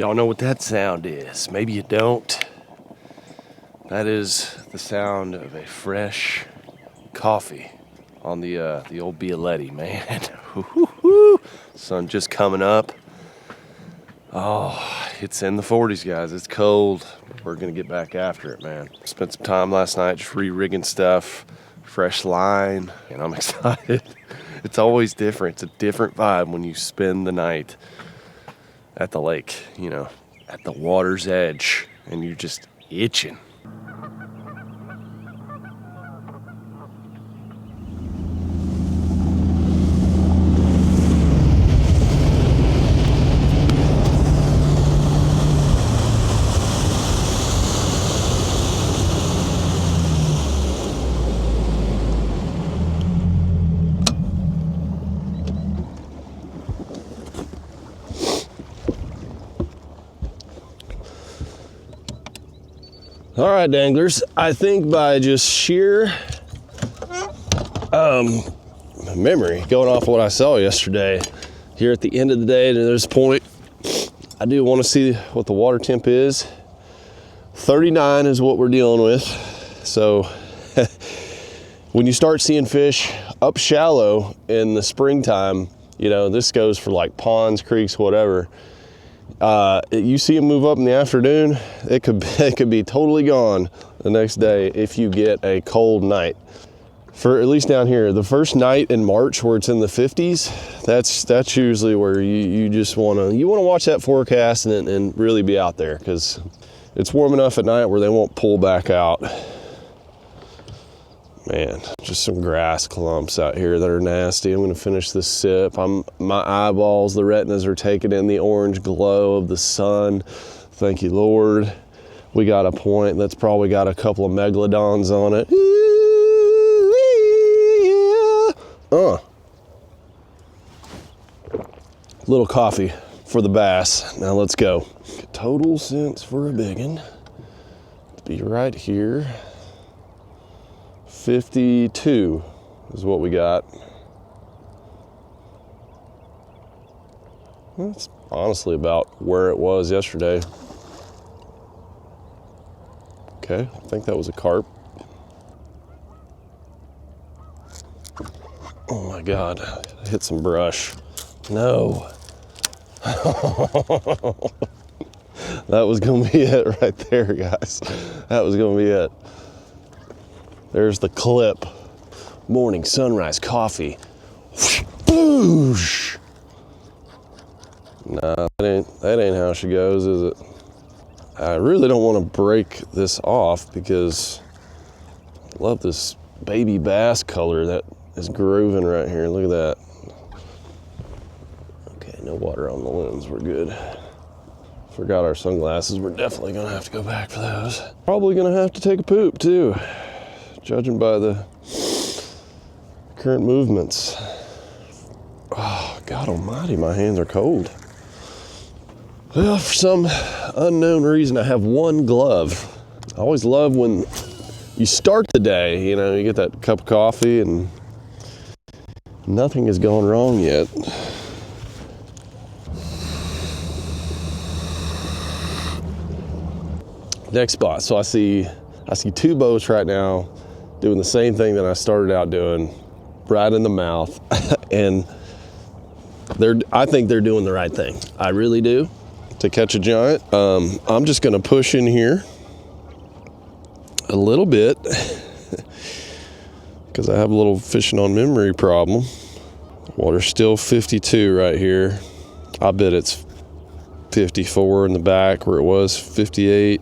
Y'all know what that sound is. Maybe you don't. That is the sound of a fresh coffee on the old Bialetti, man. Sun just coming up. Oh, it's in the 40s, guys. It's cold. We're going to get back after it, man. Spent some time last night just re-rigging stuff, fresh line, and I'm excited. It's always different. It's a different vibe when you spend the night at the lake, you know, at the water's edge, and you're just itching. All right, danglers, I think by just sheer memory, going off what I saw yesterday, here at the end of the day, to this point, I do want to see what the water temp is. 39 is what we're dealing with. So when you start seeing fish up shallow in the springtime, you know, this goes for like ponds, creeks, whatever. You see them move up in the afternoon, it could be totally gone the next day if you get a cold night. For at least down here, the first night in March where it's in the 50s, that's usually where you just wanna watch that forecast and really be out there, because it's warm enough at night where they won't pull back out. Man, just some grass clumps out here that are nasty. I'm gonna finish this sip. My eyeballs, the retinas are taking in the orange glow of the sun. Thank you, Lord. We got a point that's probably got a couple of megalodons on it. Little coffee for the bass. Now let's go. Total sense for a biggin. Be right here. 52 is what we got. That's honestly about where it was yesterday. Okay, I think that was a carp. Oh my God, I hit some brush. No. That was gonna be it right there, guys. That was gonna be it. There's the clip. Morning sunrise coffee. Boosh. Nah, that ain't how she goes, is it? I really don't want to break this off because I love this baby bass color that is grooving right here. Look at that. Okay, no water on the lens. We're good. Forgot our sunglasses. We're definitely gonna have to go back for those. Probably gonna have to take a poop too, judging by the current movements. Oh, God almighty, my hands are cold. Well, for some unknown reason, I have one glove. I always love when you start the day, you know, you get that cup of coffee and nothing has gone wrong yet. Next spot. So I see two boats right now doing the same thing that I started out doing, right in the mouth. And I think they're doing the right thing. I really do, to catch a giant. I'm just gonna push in here a little bit because I have a little fishing on memory problem. Water's still 52 right here. I bet it's 54 in the back where it was 58.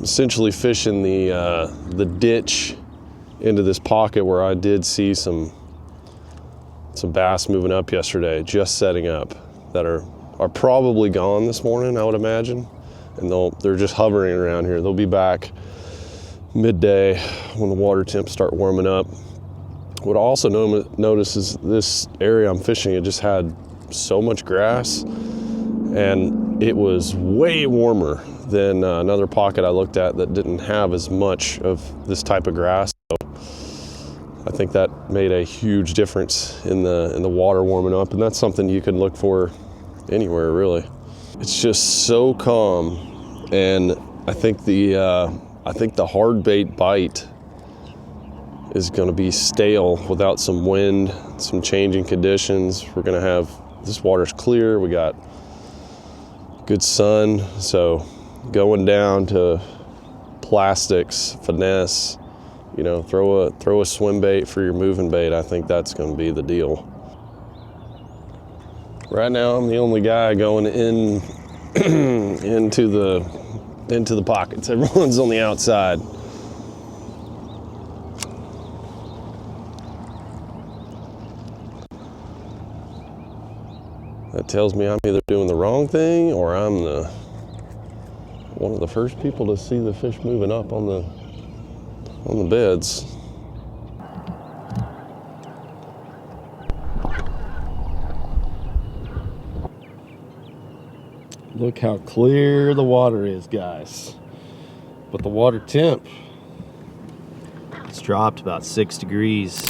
Essentially fishing the ditch into this pocket where I did see some bass moving up yesterday, just setting up, that are probably gone this morning, I would imagine, and they're just hovering around here. They'll be back midday when the water temps start warming up. What I also notice is this area I'm fishing, it just had so much grass, and it was way warmer than another pocket I looked at that didn't have as much of this type of grass. So I think that made a huge difference in the water warming up, and that's something you can look for anywhere, really. It's just so calm, and I think the hard bait bite is going to be stale without some wind, some changing conditions. We're going to have, this water's clear, we got good sun, so going down to plastics, finesse, you know, throw a swim bait for your moving bait. I think that's going to be the deal. Right now, I'm the only guy going in into the pockets. Everyone's on the outside. That tells me I'm either doing the wrong thing or I'm one of the first people to see the fish moving up on the beds. Look how clear the water is, guys. But the water temp, it's dropped about 6 degrees.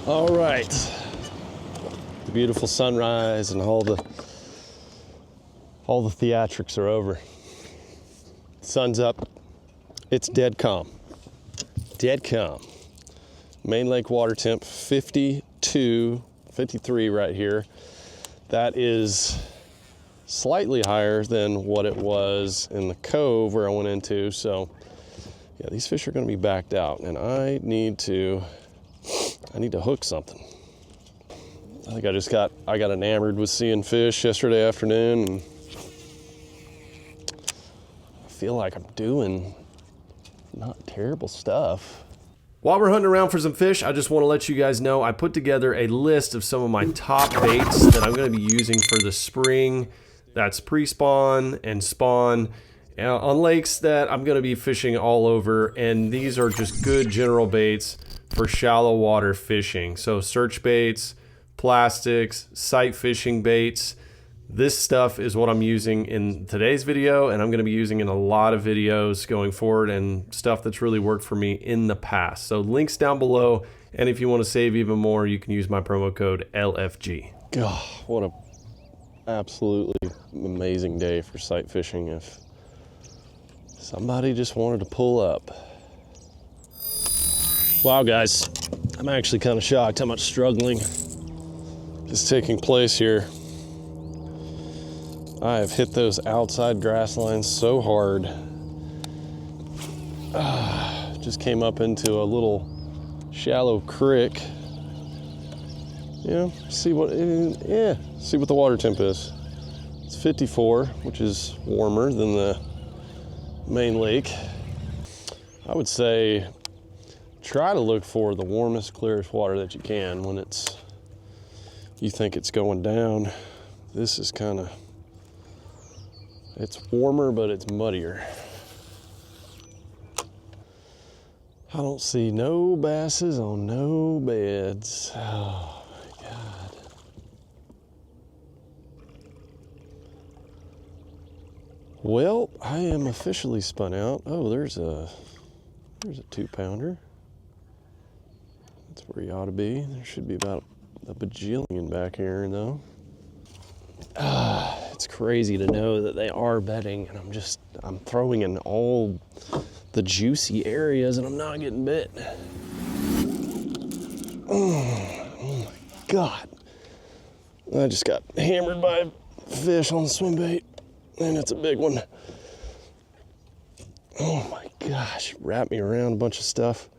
All right, the beautiful sunrise and all the theatrics are over. Sun's up, it's dead calm. Dead calm. Main lake water temp 52, 53 right here. That is slightly higher than what it was in the cove where I went into. So yeah, these fish are gonna be backed out, and I need to hook something. I think I got enamored with seeing fish yesterday afternoon, and I feel like I'm doing not terrible stuff. While we're hunting around for some fish, I just want to let you guys know I put together a list of some of my top baits that I'm going to be using for the spring. That's pre-spawn and spawn on lakes that I'm going to be fishing all over, and these are just good general baits for shallow water fishing. So search baits, plastics, sight fishing baits. This stuff is what I'm using in today's video, and I'm going to be using in a lot of videos going forward, and stuff that's really worked for me in the past. So links down below, and if you want to save even more, you can use my promo code LFG. God, what a absolutely amazing day for sight fishing. If somebody just wanted to pull up. Wow, guys, I'm actually kind of shocked how much struggling is taking place here. I have hit those outside grass lines so hard. Just came up into a little shallow creek. Yeah, see what the water temp is. It's 54, which is warmer than the main lake. I would say try to look for the warmest, clearest water that you can when you think it's going down. This is it's warmer, but it's muddier. I don't see no basses on no beds. Oh my God. Well, I am officially spun out. Oh, there's a 2-pounder. That's where you ought to be. There should be about a bajillion back here though. It's crazy to know that they are bedding, and I'm throwing in all the juicy areas and I'm not getting bit. Oh my God. I just got hammered by a fish on the swim bait, and it's a big one. Oh my gosh, wrapped me around a bunch of stuff.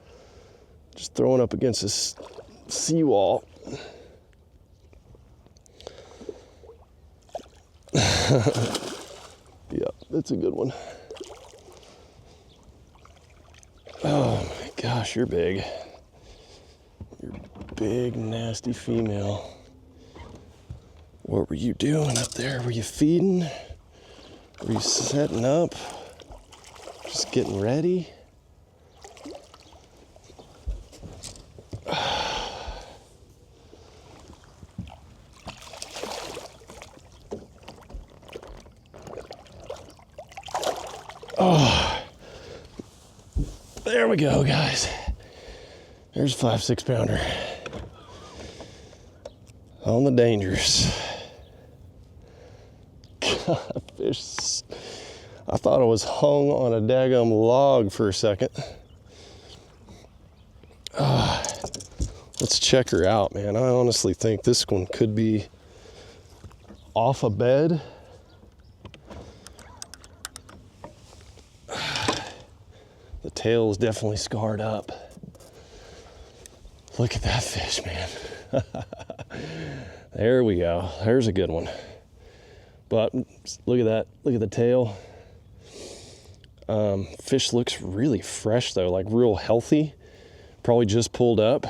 Just throwing up against this seawall. Yep, it's a good one. Oh my gosh, you're big. You're big, nasty female. What were you doing up there? Were you feeding? Were you setting up? Just getting ready? There we go, guys. There's a 5-6 pounder. On the dangerous. God, fish. I thought I was hung on a daggum log for a second. Let's check her out, man. I honestly think this one could be off a bed. The tail is definitely scarred up. Look at that fish, man. There we go. There's a good one. But look at that. Look at the tail. Fish looks really fresh though, like real healthy. Probably just pulled up.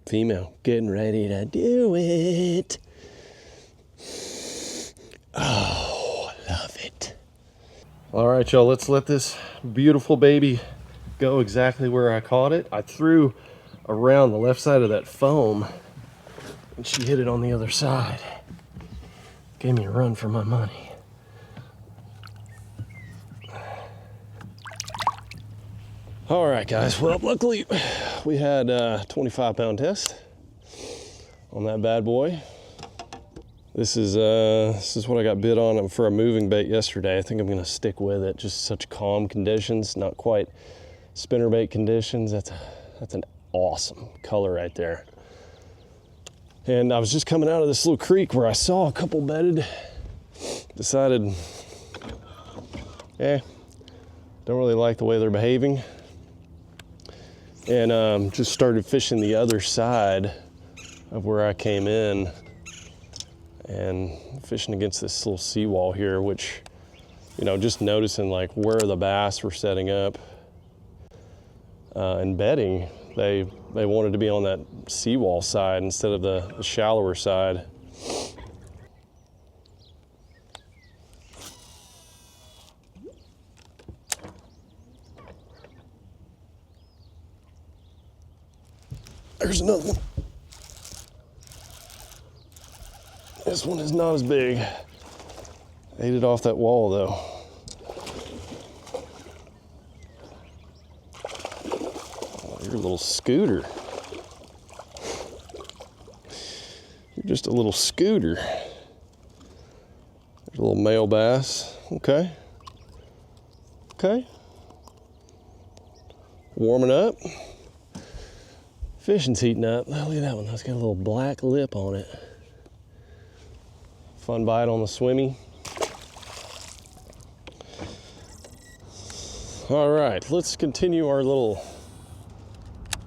Female, getting ready to do it. Oh, love it. All right, y'all, let's let this beautiful baby go exactly where I caught it. I threw around the left side of that foam and she hit it on the other side. Gave me a run for my money. All right, guys. Well, luckily we had a 25-pound test on that bad boy. This is what I got bit on for a moving bait yesterday. I think I'm gonna stick with it. Just such calm conditions, not quite spinnerbait conditions. That's an awesome color right there. And I was just coming out of this little creek where I saw a couple bedded. Decided, don't really like the way they're behaving. And just started fishing the other side of where I came in and fishing against this little seawall here, which, you know, just noticing like where the bass were setting up and bedding. They wanted to be on that seawall side instead of the shallower side. There's another one. This one is not as big. Ate it off that wall though. Oh, you're a little scooter. You're just a little scooter. There's a little male bass. Okay. Okay. Warming up. Fishing's heating up. Oh, look at that one. That's got a little black lip on it. Fun bite on the swimmy. All right, let's continue our little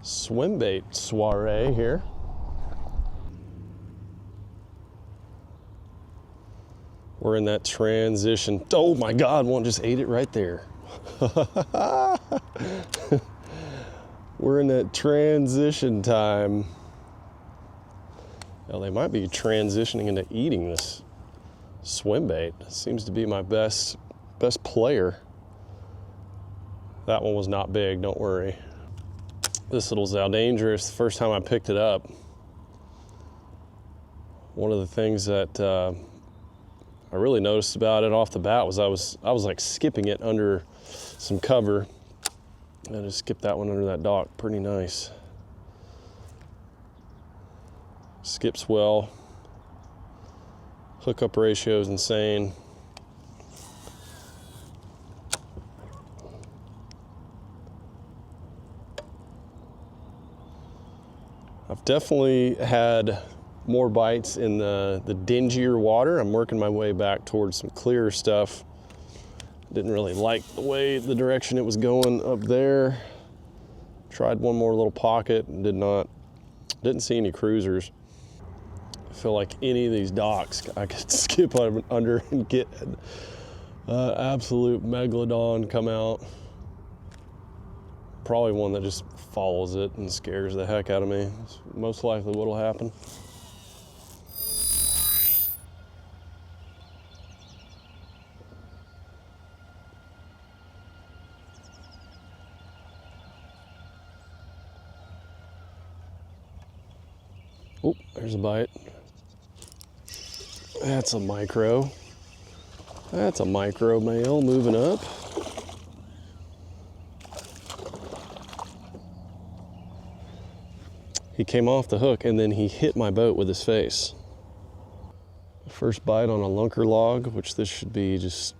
swim bait soiree here. We're in that transition. Oh my God, one just ate it right there. We're in that transition time. Well, they might be transitioning into eating this swim bait. Seems to be my best player. That one was not big, don't worry. This little Zal Dangerous, the first time I picked it up, one of the things that I really noticed about it off the bat was I was like skipping it under some cover. I just skipped that one under that dock, pretty nice. Skips well. Hookup ratio is insane. I've definitely had more bites in the dingier water. I'm working my way back towards some clearer stuff. Didn't really like the direction it was going up there. Tried one more little pocket and didn't see any cruisers. I feel like any of these docks I could skip under and get absolute megalodon come out. Probably one that just follows it and scares the heck out of me. It's most likely what'll happen. Oh, there's a bite. That's a micro. That's a micro male moving up. He came off the hook and then he hit my boat with his face. First bite on a lunker log, which this should be just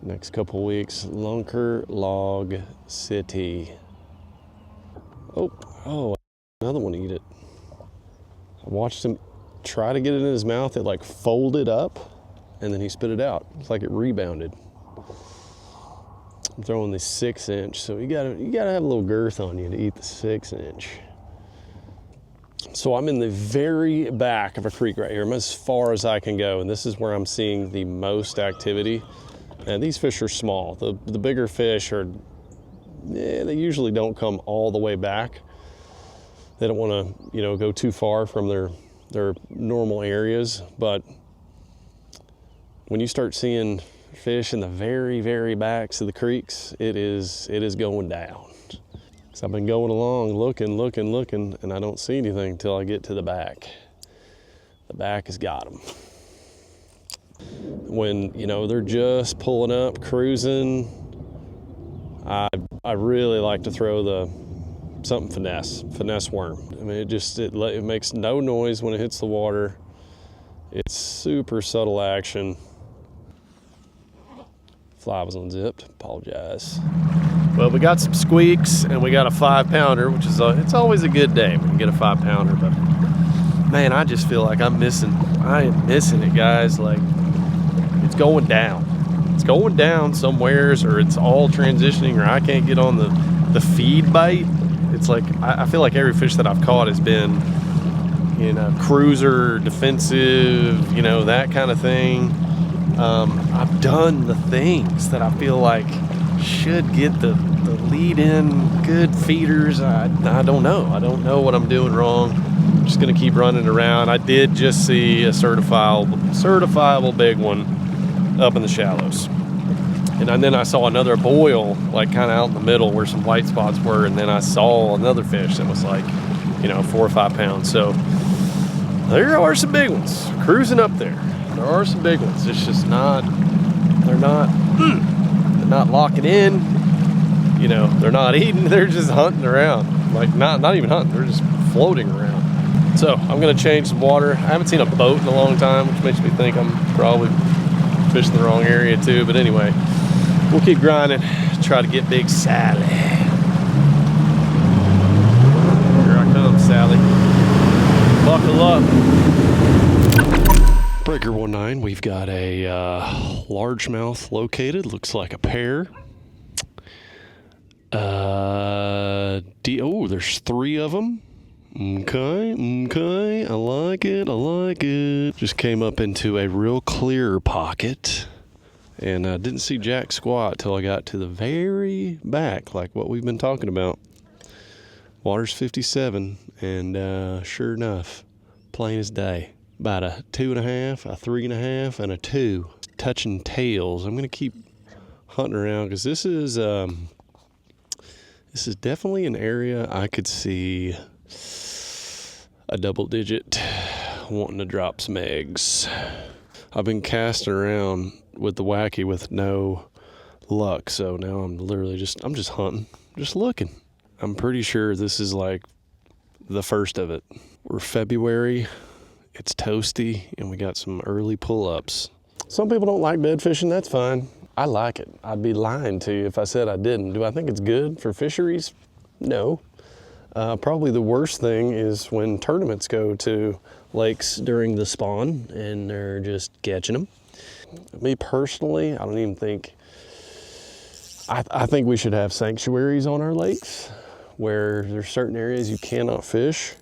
next couple weeks. Lunker Log City. Oh, another one eat it. I watched him try to get it in his mouth. It like folded up and then he spit it out. It's like it rebounded. I'm throwing the 6-inch, so you gotta have a little girth on you to eat the 6-inch. So I'm in the very back of a creek right here. I'm as far as I can go, and this is where I'm seeing the most activity. And these fish are small. The bigger fish are, they usually don't come all the way back. They don't want to, go too far from their normal areas. But when you start seeing fish in the very, very backs of the creeks, it is going down. So I've been going along, looking, and I don't see anything until I get to the back. The back has got them. When, they're just pulling up, cruising, I really like to throw something finesse worm. I mean, it makes no noise when it hits the water. It's super subtle action. Fly was unzipped, apologize. Well, we got some squeaks and we got a 5-pounder, which is it's always a good day when you get a 5-pounder, but man, I just feel like I am missing it, guys. Like, it's going down. It's going down somewheres, or it's all transitioning, or I can't get on the feed bite. It's like, I feel like every fish that I've caught has been, cruiser, defensive, that kind of thing. I've done the things that I feel like should get the lead in good feeders. I don't know. I don't know what I'm doing wrong. I'm just gonna keep running around. I did just see a certifiable big one up in the shallows. And then I saw another boil, like kind of out in the middle where some white spots were. And then I saw another fish that was like, 4 or 5 pounds. So there are some big ones cruising up there. There are some big ones. It's just they're not locking in. They're not eating. They're just hunting around. Like not even hunting. They're just floating around. So I'm gonna change some water. I haven't seen a boat in a long time, which makes me think I'm probably fishing the wrong area too. But anyway, we'll keep grinding. Try to get Big Sally. Here I come, Sally. Buckle up. Breaker 19, we've got a largemouth located. Looks like a pair. There's 3 of them. Okay, I like it. Just came up into a real clear pocket. And I didn't see jack squat till I got to the very back, like what we've been talking about. Water's 57, and sure enough, plain as day. About a 2.5, a 3.5, and a 2. Touching tails. I'm gonna keep hunting around because this is definitely an area I could see a double digit wanting to drop some eggs. I've been casting around with the wacky with no luck, so now I'm just hunting, just looking. I'm pretty sure this is like the first of it. We're February. It's toasty, and we got some early pull-ups. Some people don't like bed fishing. That's fine. I like it. I'd be lying to you if I said I didn't. Do I think it's good for fisheries? No. Probably the worst thing is when tournaments go to lakes during the spawn, and they're just catching them. Me personally, I don't even think... I think we should have sanctuaries on our lakes where there's certain areas you cannot fish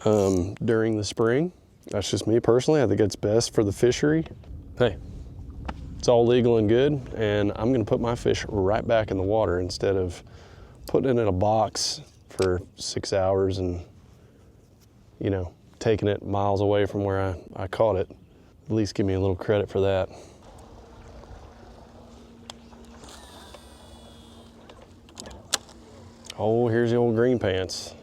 during the spring. That's just me personally. I think it's best for the fishery. Hey, it's all legal and good, and I'm gonna put my fish right back in the water instead of putting it in a box for 6 hours and, taking it miles away from where I caught it. At least give me a little credit for that. Oh, here's the old green pants.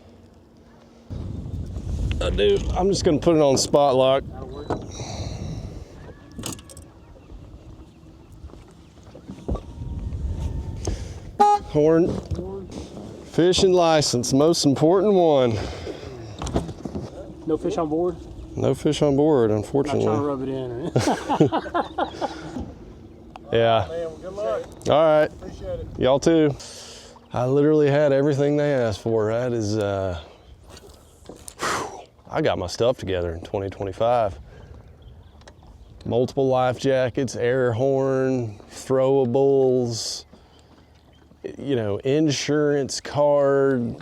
I'm just gonna put it on spot lock. Horn. Fishing license, most important one. No fish on board? No fish on board, unfortunately. I'm not trying to rub it in. Yeah. Man, well, good luck. All right. Appreciate it. Y'all too. I literally had everything they asked for. That is, I got my stuff together in 2025. Multiple life jackets, air horn, throwables, you know, insurance card,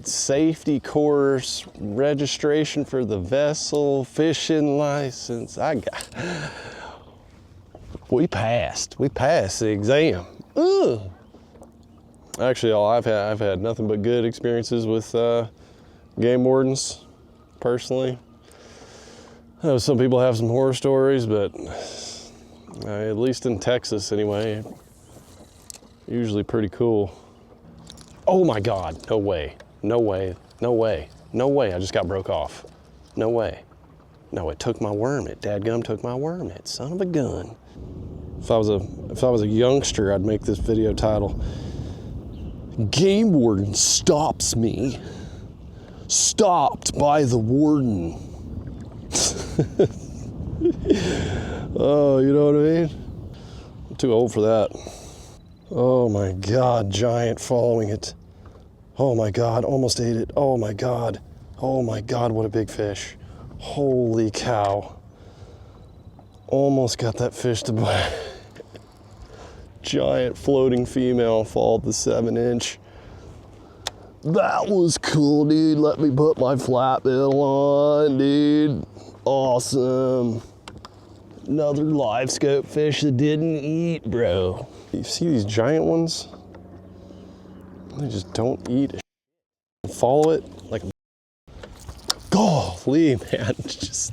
safety course, registration for the vessel, fishing license. We passed the exam. Ugh. Actually, I've had nothing but good experiences with game wardens, personally. I know some people have some horror stories, but at least in Texas anyway, usually pretty cool. Oh my God, no way, no way, no way, no way, I just got broke off. No way. No, it took my worm, it dadgum took my worm, it son of a gun. If I was a youngster, I'd make this video title, Game Warden Stops Me. Stopped by the warden. Oh, you know what I mean? I'm too old for that. Oh my God, giant following it. Oh my God, almost ate it. Oh my God. Oh my God, what a big fish. Holy cow. Almost got that fish to bite. Giant floating female followed the 7-inch. That was cool, dude. Let me put my flat bill on, dude. Awesome. Another live scope fish that didn't eat, bro. You see these giant ones? They just don't eat. Follow it like a golly, man. Just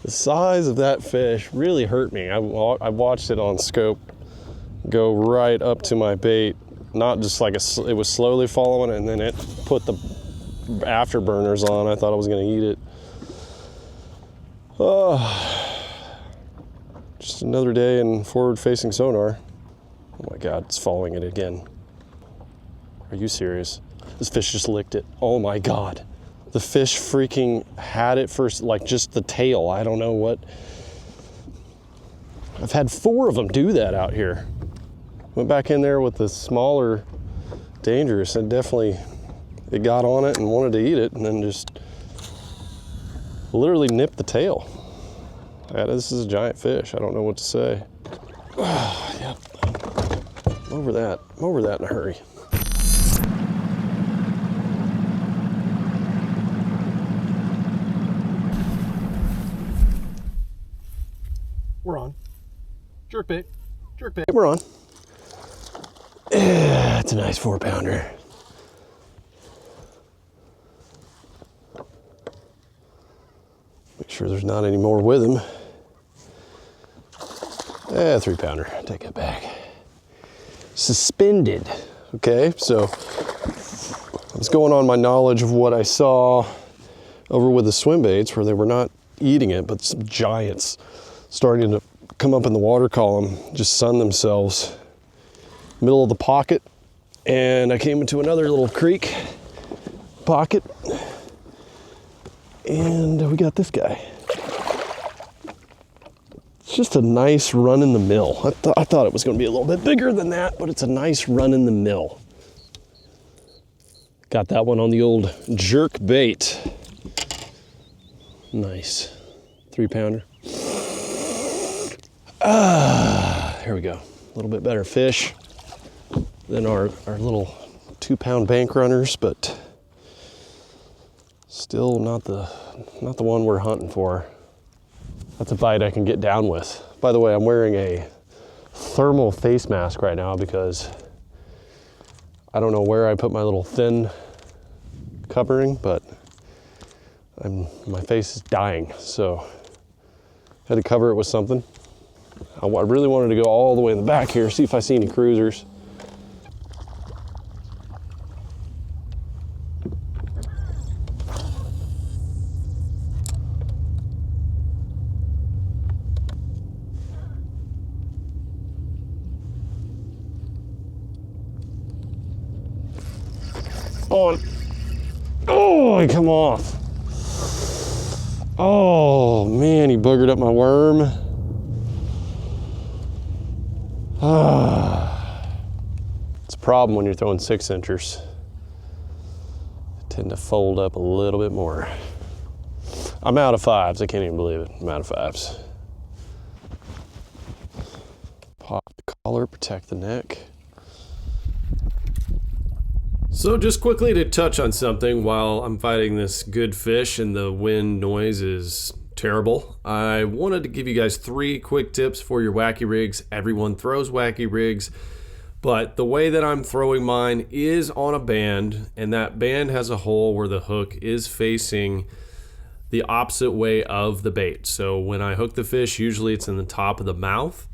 the size of that fish really hurt me. I watched it on scope go right up to my bait. Not just like it was slowly following, and then it put the afterburners on. I thought I was gonna eat it. Oh, just another day in forward-facing sonar. Oh my God, it's following it again. Are you serious? This fish just licked it. Oh my God. The fish freaking had it for like just the tail. I don't know what. I've had 4 of them do that out here. Went back in there with the smaller dangerous, and definitely it got on it and wanted to eat it, and then just literally nipped the tail. Yeah, this is a giant fish. I don't know what to say. Oh, yeah. I'm over that in a hurry. We're on. Jerk bait. Jerk bait. We're on. Yeah, it's a nice 4-pounder. Make sure there's not any more with him. Yeah, 3-pounder. Take it back. Suspended. Okay, so I was going on my knowledge of what I saw over with the swim baits, where they were not eating it, but some giants starting to come up in the water column, just sun themselves. Middle of the pocket, and I came into another little creek pocket, and we got this guy. It's just a nice run in the mill. I thought it was going to be a little bit bigger than that, but it's a nice run in the mill. Got that one on the old jerk bait. Nice 3-pounder. Here we go. A little bit better fish than our little 2-pound bank runners, but still not the one we're hunting for. That's a bite I can get down with. By the way, I'm wearing a thermal face mask right now because I don't know where I put my little thin covering, but my face is dying, so I had to cover it with something. I really wanted to go all the way in the back here, see if I see any cruisers. on. Oh, come off. Oh man, he boogered up my worm. It's a problem when you're throwing 6-inchers. They tend to fold up a little bit more. I'm out of 5s. I can't even believe it. I'm out of 5s. Pop the collar, protect the neck. So just quickly to touch on something while I'm fighting this good fish and the wind noise is terrible, I wanted to give you guys 3 quick tips for your wacky rigs. Everyone throws wacky rigs, but the way that I'm throwing mine is on a band, and that band has a hole where the hook is facing the opposite way of the bait. So when I hook the fish, usually it's in the top of the mouth.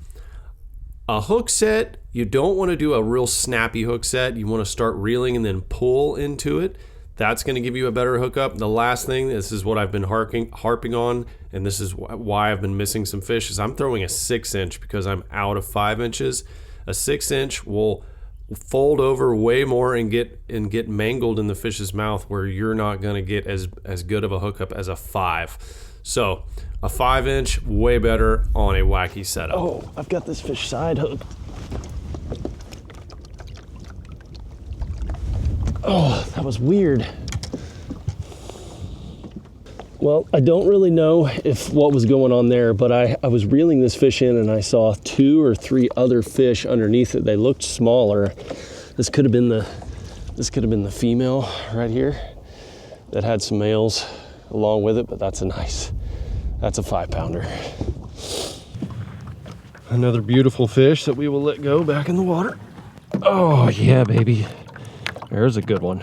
A hook set, you don't want to do a real snappy hook set. You want to start reeling and then pull into it. That's going to give you a better hookup. The last thing, this is what I've been harping on, and this is why I've been missing some fish, is I'm throwing a 6-inch because I'm out of 5 inches. A 6-inch will fold over way more and get mangled in the fish's mouth, where you're not going to get as good of a hookup as a 5. So a 5-inch, way better on a wacky setup. Oh, I've got this fish side hooked. Oh, that was weird. Well, I don't really know what was going on there, but I was reeling this fish in and I saw 2 or 3 other fish underneath it. They looked smaller. This could have been the female right here that had some males along with it, but that's a 5-pounder. Another beautiful fish that we will let go back in the water. Oh yeah, baby. There's a good one.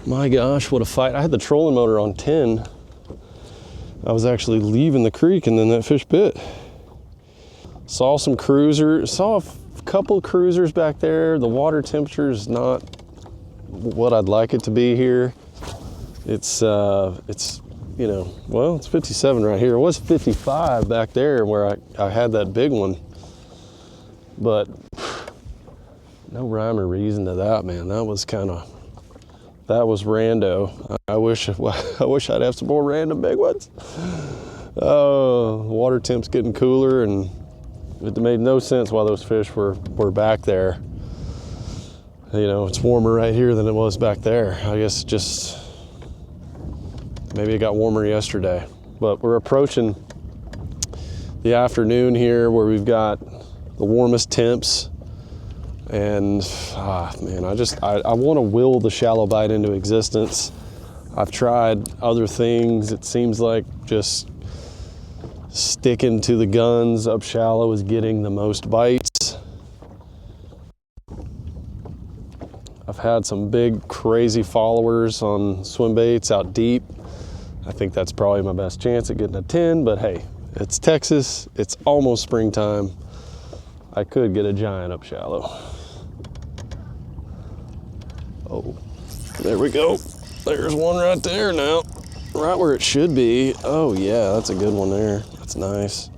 My gosh, what a fight. I had the trolling motor on 10. I was actually leaving the creek and then that fish bit. Saw some cruisers, saw a couple cruisers back there. The water temperature is not what I'd like it to be here. It's you know, well, it's 57 right here. It was 55 back there where I had that big one. But no rhyme or reason to that, man. That was rando. I wish I'd have some more random big ones. Oh, water temp's getting cooler, and it made no sense why those fish were back there. You know, it's warmer right here than it was back there. I guess just maybe it got warmer yesterday. But we're approaching the afternoon here where we've got the warmest temps. And man, I want to will the shallow bite into existence. I've tried other things. It seems like just sticking to the guns up shallow is getting the most bites. I've had some big crazy followers on swim baits out deep. I think that's probably my best chance at getting a 10, but hey, it's Texas, it's almost springtime. I could get a giant up shallow. Oh, there we go. There's one right there now, right where it should be. Oh yeah, that's a good one there. That's nice.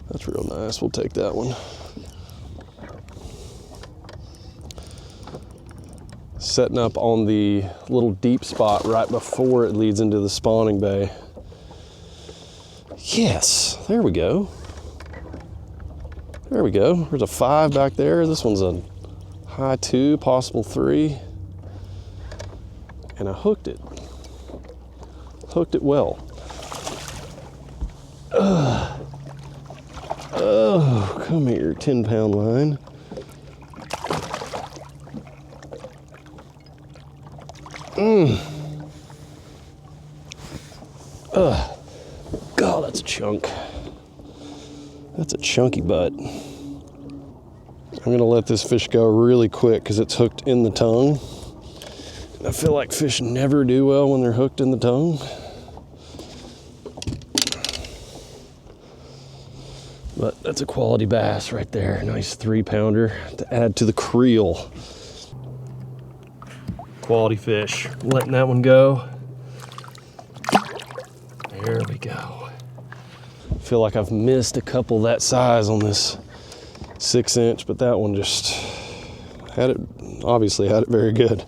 That's real nice. We'll take that one. Setting up on the little deep spot right before it leads into the spawning bay. Yes, there we go. There we go. There's a 5 back there. This one's a high 2, possible 3. And I hooked it. Hooked it well. Oh, come here, 10-pound line. God, that's a chunk. That's a chunky butt. I'm gonna let this fish go really quick because it's hooked in the tongue. I feel like fish never do well when they're hooked in the tongue. But that's a quality bass right there. Nice 3-pounder to add to the creel. Quality fish. Letting that one go. There we go. I feel like I've missed a couple that size on this 6-inch, but that one just had it, obviously had it very good.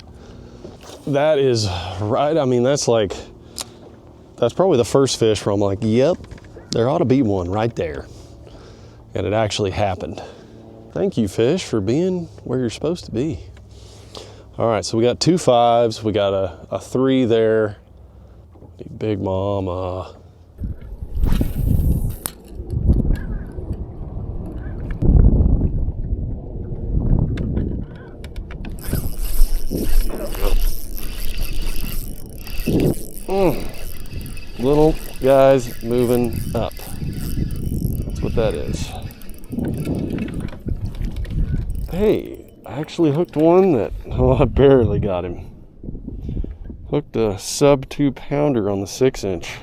That is right, I mean, that's probably the first fish where I'm like, yep, there ought to be one right there. And it actually happened. Thank you, fish, for being where you're supposed to be. All right, so we got 2 5s, we got a 3 there. Big mama. Little guys moving up. That's what that is. Hey, I actually hooked one that, oh, I barely got him. Hooked a sub 2 pounder on the 6-inch.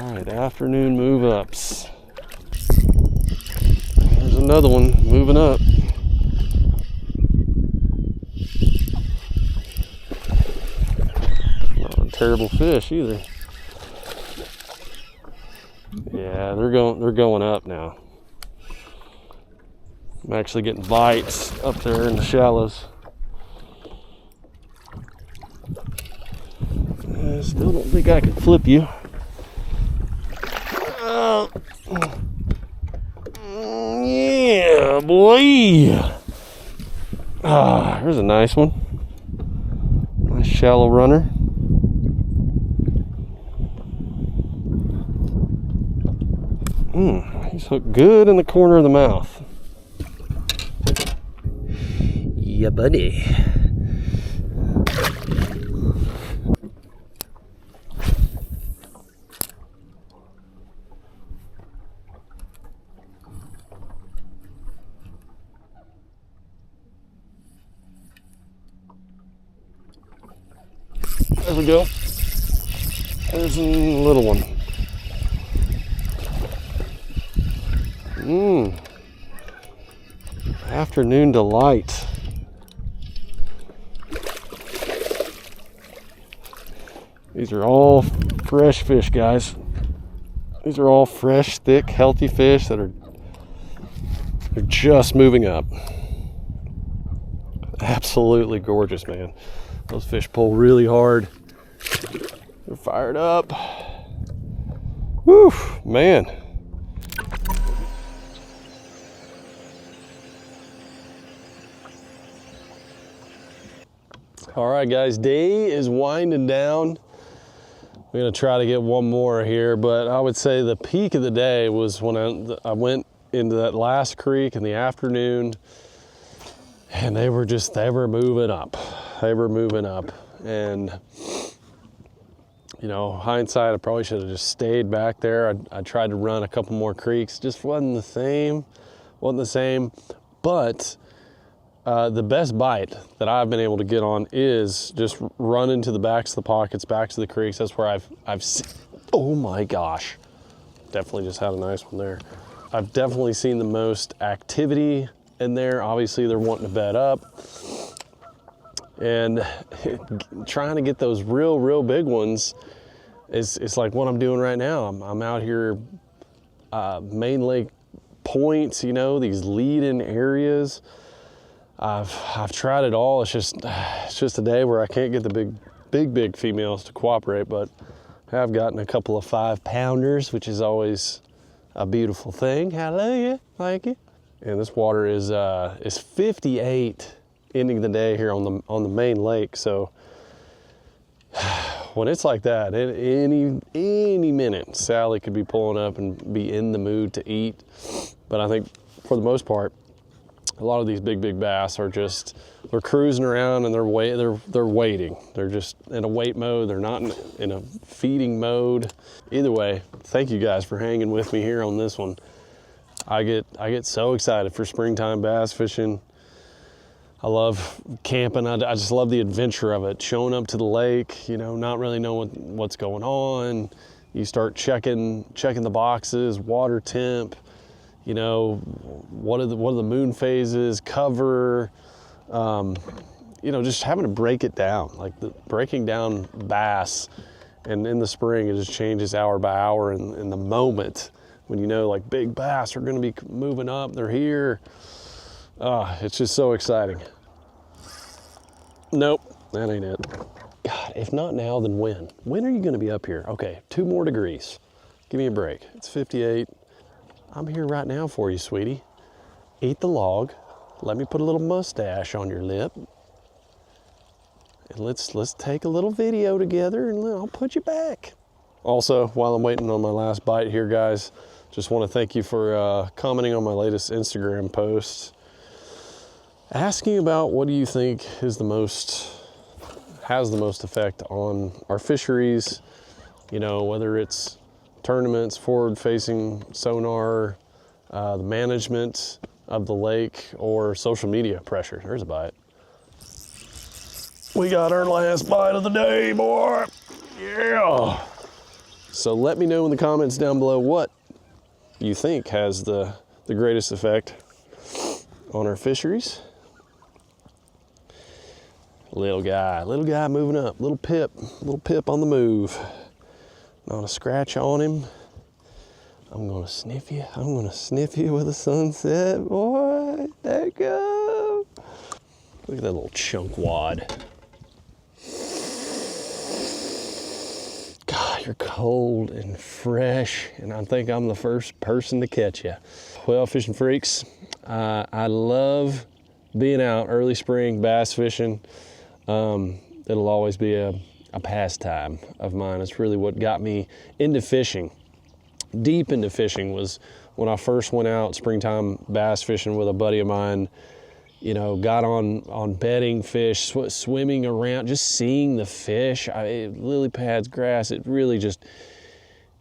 All right, afternoon move ups. There's another one moving up. Not a terrible fish either. Yeah, they're going up now. I'm actually getting bites up there in the shallows. I still don't think I can flip you. Yeah, boy. Ah, here's a nice one. Nice shallow runner. He's hooked good in the corner of the mouth. Yeah, buddy. There we go. There's a little one. Afternoon delight. These are all fresh fish, guys. These are all fresh, thick, healthy fish that they're just moving up. Absolutely gorgeous, man. Those fish pull really hard. They're fired up. Whew, man. All right, guys, day is winding down. We're gonna try to get one more here, but I would say the peak of the day was when I went into that last creek in the afternoon, and they were moving up. They were moving up, and you know, hindsight, I probably should have just stayed back there. I tried to run a couple more creeks, just wasn't the same, but the best bite that I've been able to get on is just running to the backs of the pockets, backs of the creeks. That's where I've seen, oh my gosh, definitely just had a nice one there. I've definitely seen the most activity in there. Obviously they're wanting to bed up, and trying to get those real big ones is like what I'm doing right now. I'm out here, main lake points, you know, these lead-in areas. I've tried it all. It's just a day where I can't get the big females to cooperate, but I have gotten a couple of 5-pounders, which is always a beautiful thing. Hallelujah, thank you. And this water is 58, ending the day here on the main lake. So when it's like that, any minute, Sally could be pulling up and be in the mood to eat. But I think for the most part, a lot of these big bass are they're cruising around and they're waiting. They're just in a wait mode. They're not in a feeding mode. Either way, thank you guys for hanging with me here on this one. I get so excited for springtime bass fishing. I love camping. I just love the adventure of it. Showing up to the lake, you know, not really knowing what's going on. You start checking the boxes, water temp, you know, what are the moon phases, cover, you know, just having to break it down, like breaking down bass. And in the spring, it just changes hour by hour, and the moment when you know like big bass are gonna be moving up, they're here. It's just so exciting. Nope, that ain't it. God, if not now, then when? When are you gonna be up here? Okay, 2 more degrees. Give me a break. It's 58. I'm here right now for you, sweetie. Eat the log. Let me put a little mustache on your lip. And let's take a little video together and I'll put you back. Also, while I'm waiting on my last bite here, guys, just want to thank you for commenting on my latest Instagram post, asking about what do you think is has the most effect on our fisheries, you know, whether it's tournaments, forward-facing sonar, the management of the lake, or social media pressure. There's a bite. We got our last bite of the day, boy. Yeah. So let me know in the comments down below what you think has the greatest effect on our fisheries. Little guy moving up, little pip on the move. Not a scratch on him. I'm gonna sniff you with a sunset, boy. There you go. Look at that little chunk wad. God, you're cold and fresh, and I think I'm the first person to catch you. Well, fishing freaks, I love being out early spring bass fishing. It'll always be a pastime of mine. It's really what got me into fishing. Deep into fishing was when I first went out springtime bass fishing with a buddy of mine. You know, got on bedding fish, swimming around, just seeing the fish, lily pads, grass. It really just,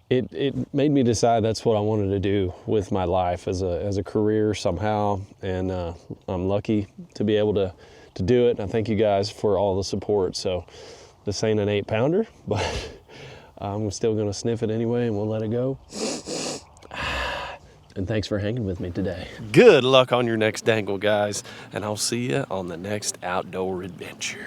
it made me decide that's what I wanted to do with my life as a career somehow. And I'm lucky to be able to do it. And I thank you guys for all the support. So this ain't an 8-pounder, but I'm still gonna sniff it anyway and we'll let it go. And thanks for hanging with me today. Good luck on your next dangle, guys, and I'll see you on the next outdoor adventure.